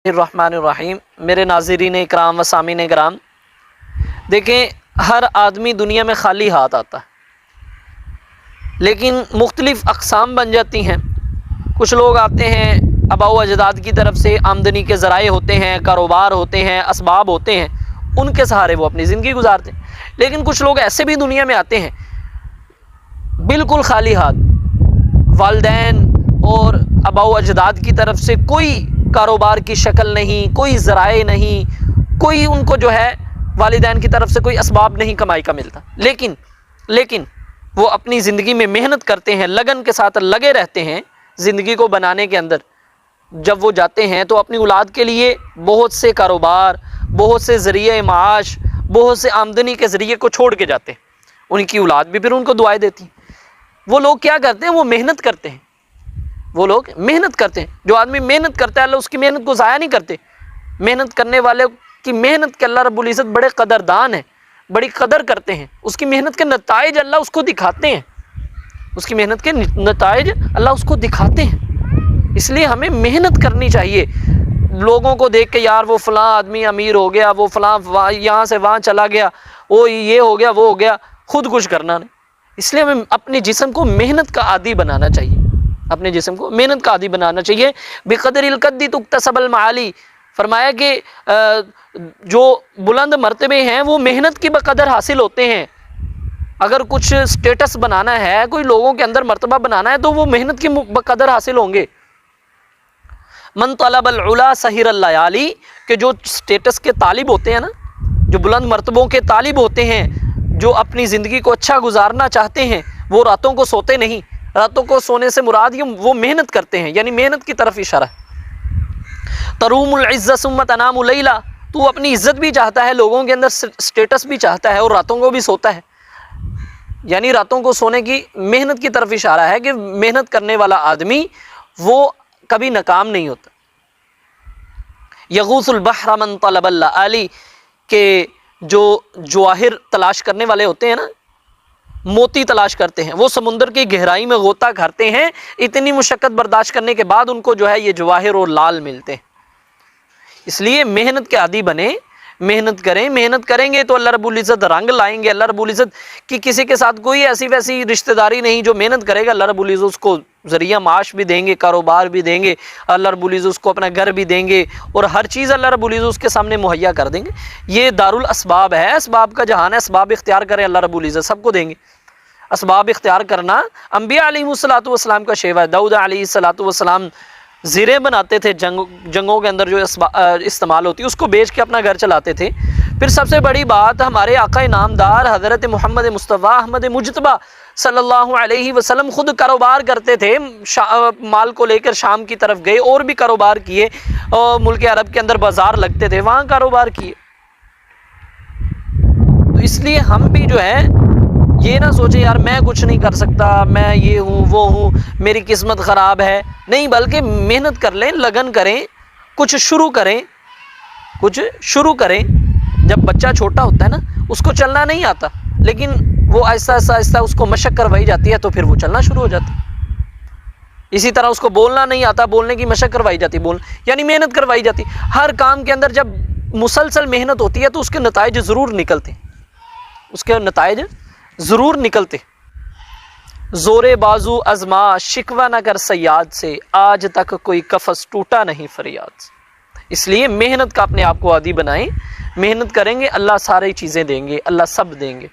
الرحمن میرے ناظرین اکرام و سامعین اکرام، دیکھیں ہر آدمی دنیا میں خالی ہاتھ آتا ہے، لیکن مختلف اقسام بن جاتی ہیں۔ کچھ لوگ آتے ہیں آباء و اجداد کی طرف سے آمدنی کے ذرائع ہوتے ہیں، کاروبار ہوتے ہیں، اسباب ہوتے ہیں، ان کے سہارے وہ اپنی زندگی گزارتے ہیں۔ لیکن کچھ لوگ ایسے بھی دنیا میں آتے ہیں بالکل خالی ہاتھ، والدین اور آباء و اجداد کی طرف سے کوئی کاروبار کی شکل نہیں، کوئی ذرائع نہیں، کوئی ان کو جو ہے والدین کی طرف سے کوئی اسباب نہیں کمائی کا ملتا، لیکن وہ اپنی زندگی میں محنت کرتے ہیں، لگن کے ساتھ لگے رہتے ہیں زندگی کو بنانے کے اندر۔ جب وہ جاتے ہیں تو اپنی اولاد کے لیے بہت سے کاروبار، بہت سے ذریعہ معاش، بہت سے آمدنی کے ذریعے کو چھوڑ کے جاتے ہیں۔ ان کی اولاد بھی پھر ان کو دعائیں دیتی ہیں۔ وہ لوگ کیا کرتے ہیں؟ وہ محنت کرتے ہیں، وہ لوگ محنت کرتے ہیں۔ جو آدمی محنت کرتا ہے اللہ اس کی محنت کو ضائع نہیں کرتے۔ محنت کرنے والے کی محنت کے اللہ رب العزت بڑے قدردان ہیں، بڑی قدر کرتے ہیں۔ اس کی محنت کے نتائج اللہ اس کو دکھاتے ہیں، اس کی محنت کے نتائج اللہ اس کو دکھاتے ہیں۔ اس لیے ہمیں محنت کرنی چاہیے۔ لوگوں کو دیکھ کے یار وہ فلاں آدمی امیر ہو گیا، وہ فلاں یہاں سے وہاں چلا گیا، وہ یہ ہو گیا، وہ ہو گیا، خود کچھ کرنا نہیں۔ اس لیے ہمیں اپنے جسم کو محنت کا عادی بنانا چاہیے، اپنے جسم کو محنت کا عادی بنانا چاہیے۔ بقدر القد تکتسب المعالی، فرمایا کہ جو بلند مرتبے ہیں وہ محنت کی بقدر حاصل ہوتے ہیں۔ اگر کچھ سٹیٹس بنانا ہے، کوئی لوگوں کے اندر مرتبہ بنانا ہے تو وہ محنت کی بقدر حاصل ہوں گے۔ من طلب العلا سہر الليالي، کہ جو سٹیٹس کے طالب ہوتے ہیں نا، جو بلند مرتبوں کے طالب ہوتے ہیں، جو اپنی زندگی کو اچھا گزارنا چاہتے ہیں، وہ راتوں کو سوتے نہیں۔ راتوں کو سونے سے مراد یہ وہ محنت کرتے ہیں، یعنی محنت کی طرف اشارہ ہے۔ تروم العزت ثم تنام لیلا، تو اپنی عزت بھی چاہتا ہے، لوگوں کے اندر سٹیٹس بھی چاہتا ہے، اور راتوں کو بھی سوتا ہے، یعنی راتوں کو سونے کی محنت کی طرف اشارہ ہے کہ محنت کرنے والا آدمی وہ کبھی ناکام نہیں ہوتا۔ یغوث البحر من طلب اللآلی، کہ جو جواہر تلاش کرنے والے ہوتے ہیں نا، موتی تلاش کرتے ہیں، وہ سمندر کی گہرائی میں غوطہ کرتے ہیں، اتنی مشقت برداشت کرنے کے بعد ان کو جو ہے یہ جواہر اور لال ملتے ہیں۔ اس لیے محنت کے عادی بنے، محنت کریں، محنت کریں گے تو اللہ رب العزت رنگ لائیں گے۔ اللہ رب العزت کی کسی کے ساتھ کوئی ایسی ویسی رشتہ داری نہیں، جو محنت کرے گا اللہ رب العزت اس کو ذریعہ معاش بھی دیں گے، کاروبار بھی دیں گے، اللہ رب العزت اس کو اپنا گھر بھی دیں گے، اور ہر چیز اللہ رب العزت اس کے سامنے مہیا کر دیں گے۔ یہ دارالاسباب ہے، اسباب کا جہان ہے، اسباب اختیار کریں اللہ رب العزت سب کو دیں گے۔ اسباب اختیار کرنا انبیاء علیہ السلام کا شیوا ہے۔ داؤد علیہ السلام زیریں بناتے تھے، جنگوں کے اندر جو استعمال ہوتی ہے اس کو بیچ کے اپنا گھر چلاتے تھے۔ پھر سب سے بڑی بات، ہمارے آقا نامدار حضرت محمد مصطفیٰ احمد مجتبیٰ صلی اللہ علیہ وسلم خود کاروبار کرتے تھے، مال کو لے کر شام کی طرف گئے، اور بھی کاروبار کیے، ملک عرب کے اندر بازار لگتے تھے، وہاں کاروبار کیے۔ تو اس لیے ہم بھی جو ہے یہ نہ سوچیں یار میں کچھ نہیں کر سکتا، میں یہ ہوں وہ ہوں، میری قسمت خراب ہے، نہیں، بلکہ محنت کر لیں، لگن کریں، کچھ شروع کریں۔ جب بچہ چھوٹا ہوتا ہے نا، اس کو چلنا نہیں آتا، لیکن وہ آہستہ آہستہ اس کو مشق کروائی جاتی ہے تو پھر وہ چلنا شروع ہو جاتا ہے۔ اسی طرح اس کو بولنا نہیں آتا، بولنے کی مشق کروائی جاتی، یعنی محنت کروائی جاتی۔ ہر کام کے اندر جب مسلسل محنت ہوتی ہے تو اس کے نتائج ضرور نکلتے، زور بازو ازما شکوہ نہ کر صیاد سے، آج تک کوئی قفس ٹوٹا نہیں فریاد سے۔ اس لیے محنت کا اپنے آپ کو عادی بنائیں، محنت کریں گے اللہ ساری چیزیں دیں گے، اللہ سب دیں گے۔